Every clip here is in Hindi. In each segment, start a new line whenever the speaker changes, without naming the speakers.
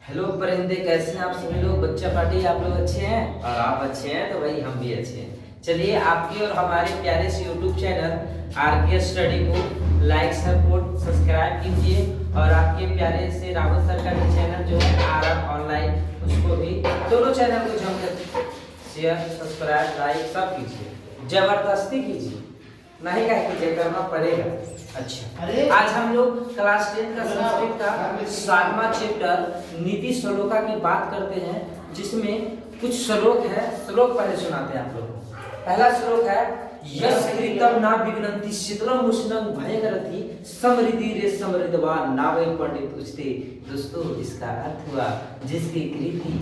हेलो परिंदे, कैसे हैं आप सभी लोग। बच्चा पार्टी आप लोग अच्छे हैं और आप अच्छे हैं तो भाई हम भी अच्छे हैं। चलिए आपके और हमारे प्यारे से यूट्यूब चैनल आरके स्टडी को लाइक सपोर्ट सब्सक्राइब कीजिए और आपके प्यारे से रावत सर का भी चैनल जो है आरआर ऑनलाइन, उसको भी दोनों चैनल को जमकर शेयर सब्सक्राइब लाइक सब कीजिए, जबरदस्ती कीजिए, नहीं क्या कीजिए, करना पड़ेगा। अच्छा, आज हम लोग क्लास 10 का संस्कृत का 7वां चैप्टर नीति श्लोका की बात करते हैं, जिसमें कुछ श्लोक है। श्लोक पहले सुनाते हैं आप लोग। पहला श्लोक है यस् कृतं न विघ्नन्ति शीतलं उष्णं भयंकरति समृद्धि रे समृद्धवान नावै पंडित उचते। दोस्तों, इसका अर्थ हुआ जिसकी कृति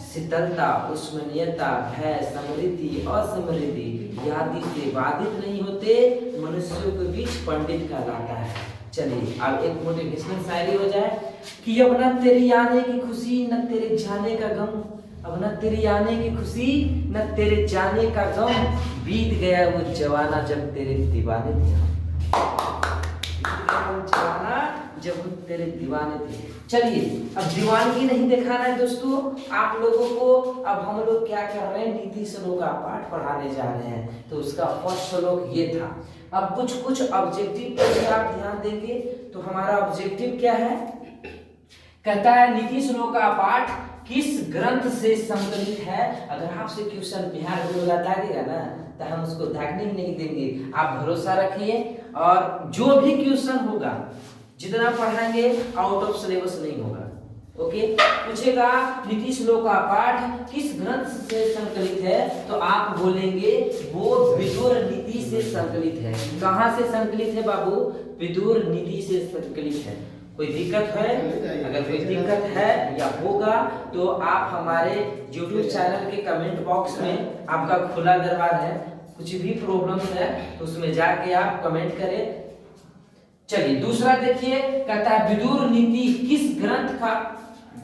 शीतलता, उष्णनीयता, भय, समृद्धि, असमृद्धि आदि से बाधित नहीं होते, मनुष्यों के बीच पंडित कहलाता है। चलिए अब एक मोटिवेशनल शायरी हो जाए कि अब न तेरी आने की खुशी न तेरे जाने का गम, अब न तेरी आने की खुशी न तेरे जाने का गम, बीत गया वो जवाना जब तेरे दीवाने थे। जब हम तेरे दीवाने थे। चलिए अब दीवानगी नहीं दिखाना है दोस्तों आप लोगों को। अब हम लोग क्या कर रहे हैं, नीति श्लोक का पाठ पढ़ाने जा रहे हैं, तो उसका फर्स्ट श्लोक ये था। अब कुछ ऑब्जेक्टिव पर आप ध्यान देंगे तो हमारा ऑब्जेक्टिव क्या है, कहता है नीति श्लोक का पाठ किस ग्रंथ से संकलित है। अगर आपसे क्वेश्चन बिहार बोर्ड वाला दागेगा ना तो हम उसको दागने ही नहीं देंगे, आप भरोसा रखिए। और जो भी क्वेश्चन होगा जितना पढ़ाएंगे आउट ऑफ सिलेबस नहीं होगा। ओके, पूछेगा नीति श्लोक का पाठ किस ग्रंथ से संकलित है, तो आप बोलेंगे वो विदुर नीति से संकलित है। कहाँ से संकलित है बाबू, विदुर नीति से संकलित है। कोई दिक्कत है, अगर कोई दिक्कत है या होगा तो आप हमारे YouTube चैनल के कमेंट बॉक्स में आपका खुला दरबार है, कुछ भी प्रॉब्लम है तो उसमें जाके आप कमेंट करें। चलिए दूसरा देखिए, कहता है विदुर नीति किस ग्रंथ का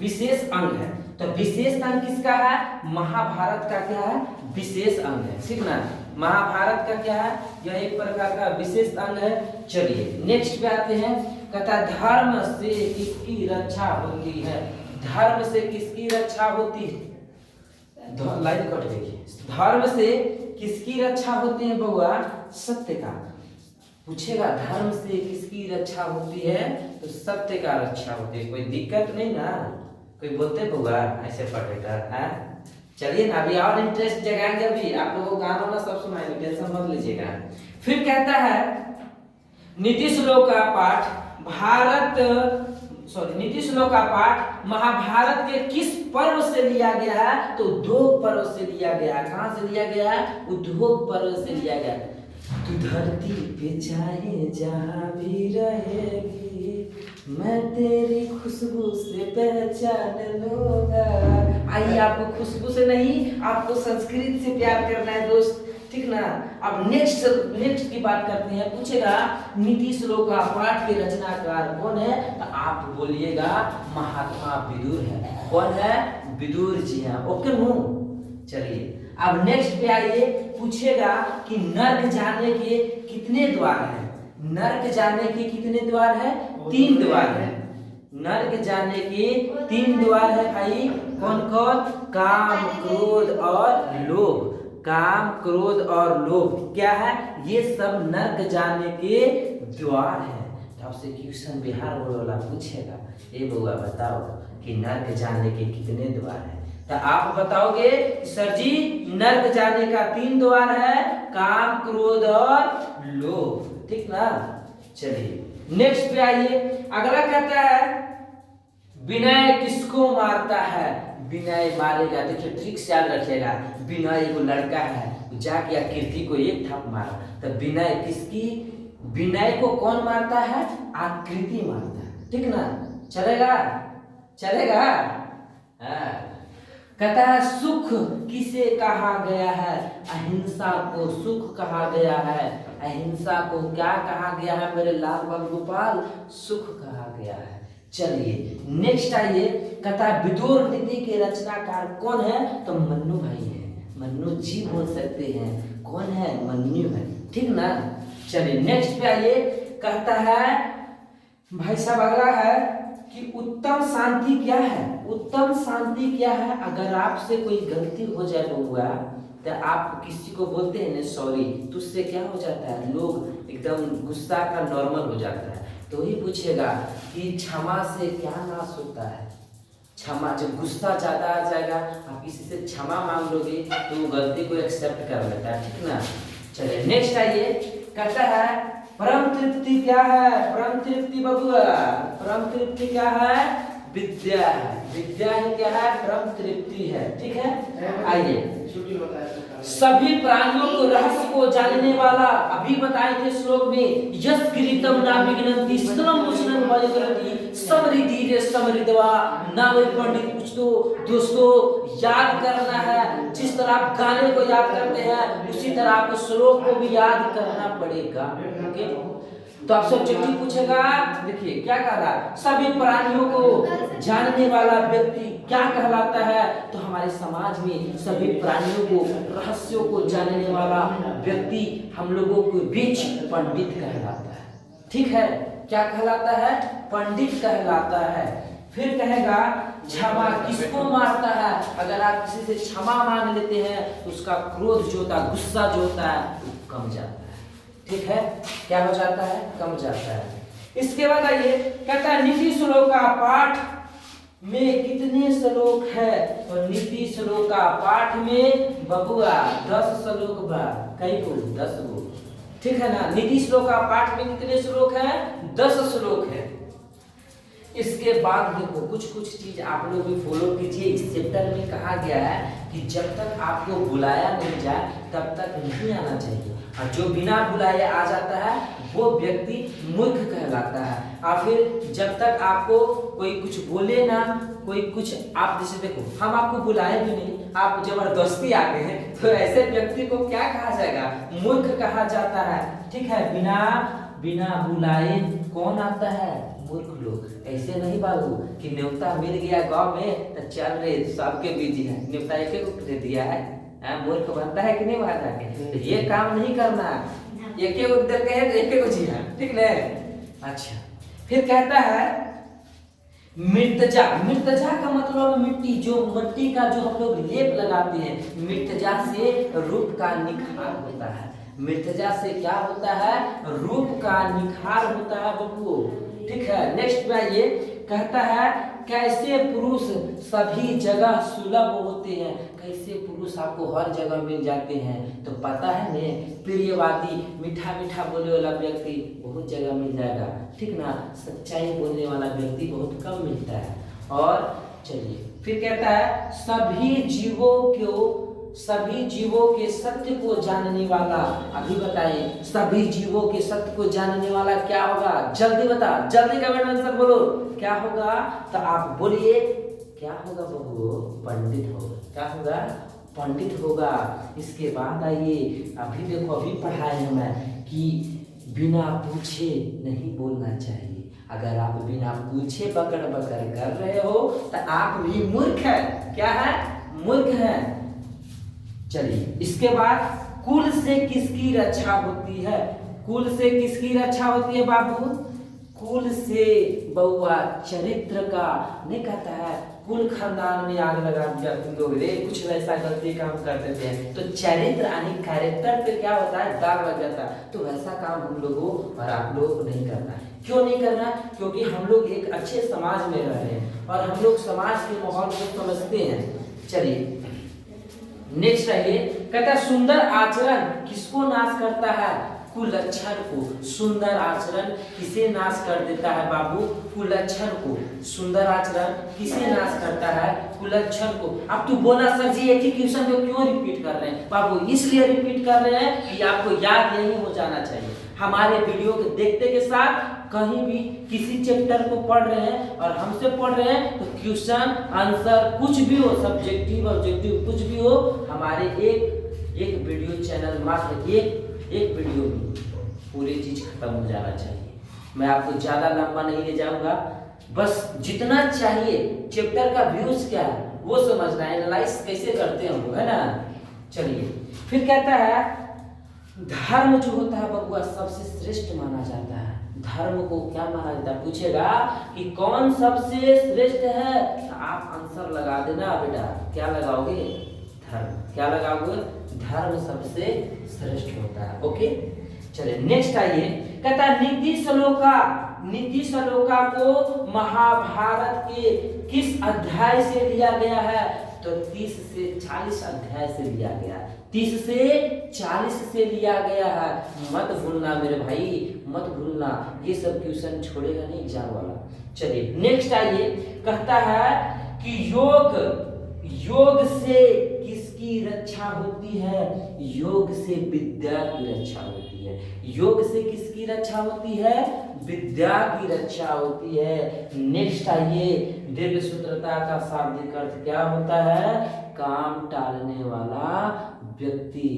विशेष अंग है। तो विशेष अंग किसका है, महाभारत का क्या है, विशेष अंग है। ठीक ना, महाभारत का क्या है, यह एक प्रकार का विशेष अंग है। चलिए नेक्स्ट पे आते हैं, कहता है धर्म से किसकी रक्षा होती है। धर्म से किसकी रक्षा होती है, लाइन कट गई। धर्म से किसकी रक्षा होती है बउआ, सत्य का। पूछेगा धर्म से किसकी रक्षा होती है, तो सत्य का रक्षा होती है। कोई दिक्कत नहीं ना, कोई बोलते बउआ ऐसे पढ़ेगा है। चलिए ना, अभी और इंटरेस्ट जगाएंगे, अभी आप लोगों को गाना वाला सब सुनाएंगे, टेंशन मत लीजिएगा। फिर कहता है नीति श्लोक का पाठ नीति श्लोक का पाठ महाभारत के किस पर्व से लिया गया है, तो उद्योग पर्व से लिया गया है। कहां से लिया गया है, उद्योग पर्व से लिया गया है। तू धरती पे चाहे जहां भी रहेगी, मैं तेरी खुशबू से पहचान लूंगा। आइए, आपको खुशबू से नहीं, आपको संस्कृत से प्यार करना है दोस्त, ठीक ना। अब नेक्स्ट की बात करते हैं। पूछेगा नीति श्लोक का पाठ के रचनाकार कौन है, तो आप बोलिएगा महात्मा विदुर है। कौन है, विदुर जी हैं। ओके नो, चलिए अब नेक्स्ट पे आइए। पूछेगा कि नर्क जाने के कितने द्वार हैं। नर्क जाने के कितने द्वार है, 3 द्वार है। नर्क जाने के 3 द्वार है भाई। कौन कौन, काम, क्रोध और लोभ। काम, क्रोध और लोभ क्या है, ये सब नर्क जाने के द्वार है। तो आपसे क्वेश्चन बिहार बोर्ड वाला पूछेगा, ये बउआ बताओ कि नर्क जाने के कितने द्वार है, तो आप बताओगे सर जी नर्क जाने का 3 द्वार है, काम, क्रोध और लोभ। ठीक ना, चलिए नेक्स्ट पे आइए। अगला कहता है विनय किसको मारता है। विनय मारेगा, देखिए ट्रिक से याद रखिएगा। विनय एगो लड़का है, जाके आकृति को एक थप मारा, तो विनय किसकी, विनय को कौन मारता है, आकृति मारता है। ठीक ना, चलेगा चलेगा। हाँ, कहता है सुख किसे कहा गया है, अहिंसा को सुख कहा गया है। अहिंसा को क्या कहा गया है मेरे लाल बाल गोपाल, सुख कहा गया है। चलिए नेक्स्ट आइए, कहता है विदुर नीति के रचनाकार कौन है, तो मन्नू भाई है। मन्नू जी बोल सकते हैं, कौन है, मन्नू है। ठीक ना, चलिए नेक्स्ट पे आइए। कहता है भाई साहब अगला है कि उत्तम शांति क्या है। उत्तम शांति क्या है, अगर आपसे कोई गलती हो जाए बबुआ तो आप किसी को बोलते हैं ना सॉरी, तो उससे क्या हो जाता है, लोग एकदम गुस्सा का नॉर्मल हो जाता है। तो वही पूछेगा कि क्षमा से क्या नाश होता है। क्षमा, जब गुस्सा ज्यादा आ जाएगा आप किसी से क्षमा मांग लोगे तो वो गलती को एक्सेप्ट कर लेता है, ठीक ना। चलिए नेक्स्ट आइए, कहता है परम तृप्ति क्या है। परम तृप्ति बबुआ, परम तृप्ति क्या है, विद्या है। विद्या ही क्या है, परम तृप्ति है, ठीक है। आइए, सभी प्राणियों को रहस्य को जानने वाला, अभी बताए थे श्लोक में, यस गिरितम ना विघ्नन्ति सकलम कुशलम वज्रति समृद्धि रे समृद्धवा ना वे पंडित। कुछ तो दोस्तों याद करना है, जिस तरह आप गाने को याद करते हैं उसी तरह आपको श्लोक को भी याद करना पड़ेगा, ओके। तो आपसे ऑब्जेक्टिव पूछेगा, देखिए क्या कह रहा है, सभी प्राणियों को जानने वाला व्यक्ति क्या कहलाता है। तो हमारे समाज में सभी प्राणियों को, रहस्यों को जानने वाला व्यक्ति हम लोगों के बीच पंडित कहलाता है, ठीक है। क्या कहलाता है, पंडित कहलाता है। फिर कहेगा क्षमा किसको मारता है, अगर आप किसी से क्षमा मांग लेते हैं तो उसका क्रोध जो होता है, गुस्सा जो होता है वो कम जाता है, ठीक है। क्या हो जाता है, कम जाता है। इसके बाद आइए, कहता है नीति श्लोक का पाठ में कितने श्लोक है। तो नीति श्लोक का पाठ में बबुआ 10 श्लोक बा, कई को 10 गो, ठीक है ना। नीति श्लोक का पाठ में कितने श्लोक है, 10 श्लोक है। इसके बाद देखो कुछ कुछ चीज आप लोग भी फॉलो कीजिए। इस चैप्टर में कहा गया है कि जब तक आपको बुलाया नहीं जाए तब तक नहीं आना चाहिए, और जो बिना बुलाए आ जाता है वो व्यक्ति मूर्ख कहलाता है। और फिर जब तक आपको कोई कुछ बोले ना, कोई कुछ, आप जैसे देखो हम आपको बुलाए भी नहीं, आप जबरदस्ती आ गए हैं, तो ऐसे व्यक्ति को क्या कहा जाएगा, मूर्ख कहा जाता है, ठीक है। बिना बुलाए कौन आता है, मूर्ख लोग। ऐसे नहीं बाबू कि न्योता मिल गया गांव में तो चल रहे सबके बिजी है, न्योता एक दे दिया है, मूर्ख बनता है कि नहीं बनता है। तो ये काम नहीं करना, एक उधर कहे तो एक जी है, ठीक है। अच्छा, फिर कहता है मृतजा। मृतजा का मतलब मिट्टी, जो मिट्टी का जो हम लोग लेप लगाते हैं, मृतजा से रूप का निखार होता है। मृतजा से क्या होता है, रूप का निखार होता है बबू, ठीक है। नेक्स्ट में ये कहता है कैसे पुरुष सभी जगह सुलभ होते हैं। कैसे पुरुष आपको हर जगह मिल जाते हैं, तो पता है ने, प्रियवादी, मीठा मीठा बोलने वाला व्यक्ति बहुत जगह मिल जाएगा, ठीक ना। सच्चाई बोलने वाला व्यक्ति बहुत कम मिलता है। और चलिए फिर कहता है सभी जीवों के सत्य को जानने वाला। अभी बताइए सभी जीवों के सत्य को जानने वाला क्या होगा, जल्दी बता, जल्दी कमेंट आंसर बोलो क्या होगा। तो आप बोलिए क्या होगा बबू, पंडित होगा। क्या होगा, पंडित होगा। इसके बाद आइए, अभी देखो अभी पढ़ाए हमें कि बिना पूछे नहीं बोलना चाहिए। अगर आप बिना पूछे बकर बकर कर रहे हो तो आप भी मूर्ख है। क्या है, मूर्ख है। चलिए इसके बाद कुल से किसकी रक्षा होती है। कुल से किसकी रक्षा होती है बाबू, कुल से बउआ चरित्र का। नहीं कहता है कुल खानदान में आग लगा दिया तुम लोग रे, कुछ वैसा गलती काम कर देते हैं तो चरित्र यानी कैरेक्टर पे क्या होता है, दाग लग जाता है। तो वैसा काम हम लोगों और आप लोगों को नहीं करना है। क्यों नहीं करना, क्योंकि हम लोग एक अच्छे समाज में रह रहे हैं और हम लोग समाज के माहौल को समझते हैं। चलिए नेक्स्ट है, कहता है सुंदर आचरण किसको नाश करता है, कुलक्षण को। सुंदर आचरण किसे नाश कर देता है बाबू, कुलक्षण को। सुंदर आचरण किसे नाश करता है, कुलक्षण को। अब तू बोला सर जी एक ही क्वेश्चन को क्यों रिपीट कर रहे हैं बाबू, इसलिए रिपीट कर रहे हैं कि आपको याद नहीं हो जाना चाहिए। हमारे वीडियो के देखते के साथ कहीं भी किसी चैप्टर को पढ़ रहे हैं और हमसे पढ़ रहे हैं तो क्वेश्चन आंसर कुछ भी हो, सब्जेक्टिव ऑब्जेक्टिव कुछ भी हो, हमारे एक वीडियो चैनल मात्र एक वीडियो में पूरी चीज खत्म हो जाना चाहिए। मैं आपको ज्यादा लंबा नहीं ले जाऊंगा, बस जितना चाहिए चैप्टर का व्यूज क्या है वो समझना है, एनालाइज कैसे करते हैं हम लोग, है ना। चलिए फिर कहता है धर्म जो होता है बबुआ सबसे श्रेष्ठ माना जाता है। धर्म को क्या माना जाता है? पूछेगा कि कौन सबसे श्रेष्ठ है, तो आप आंसर लगा देना बेटा। क्या लगाओगे? धर्म। क्या लगाओगे? धर्म सबसे श्रेष्ठ होता है। ओके, चलिए नेक्स्ट आइए। कहता है नीति श्लोका को महाभारत के किस अध्याय से लिया गया है? तो 30 से 40 अध्याय से लिया गया है। 30 से 40 से लिया गया है। मत भूलना मेरे भाई, मत भूलना, ये सब क्वेश्चन छोड़ेगा नहीं एग्जाम वाला। चलिए नेक्स्ट आइए। कहता है कि योग से किसकी रक्षा होती है? योग से विद्या की रक्षा होती है। योग से किसकी रक्षा होती है? विद्या की रक्षा होती है। नेक्स्ट आइए। दीर्घसूत्रता का शाब्दिक अर्थ क्या होता है? काम टालने वाला व्यक्ति।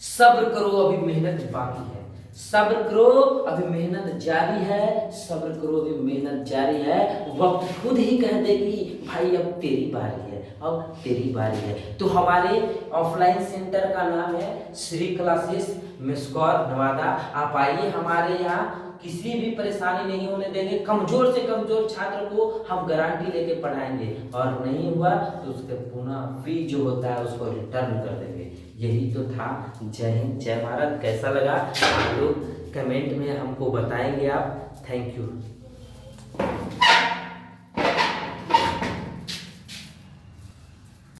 सब्र करो, अभी मेहनत बाकी है। सब्र करो, अभी मेहनत जारी है। सब्र करो, अभी मेहनत जारी है। वक्त खुद ही कह देगी भाई अब तेरी बारी है, अब तेरी बारी है। तो हमारे ऑफलाइन सेंटर का नाम है श्री क्लासेस मिस्कौर नवादा। आप आइए हमारे यहाँ, किसी भी परेशानी नहीं होने देंगे। कमजोर से कमजोर छात्र को हम गारंटी लेके पढ़ाएंगे, और नहीं हुआ तो उसके पुनः फी जो होता है उसको रिटर्न कर देंगे। यही तो था। जय हिंद, जय भारत। कैसा लगा आप लोग कमेंट में हमको बताएंगे आप। Thank you.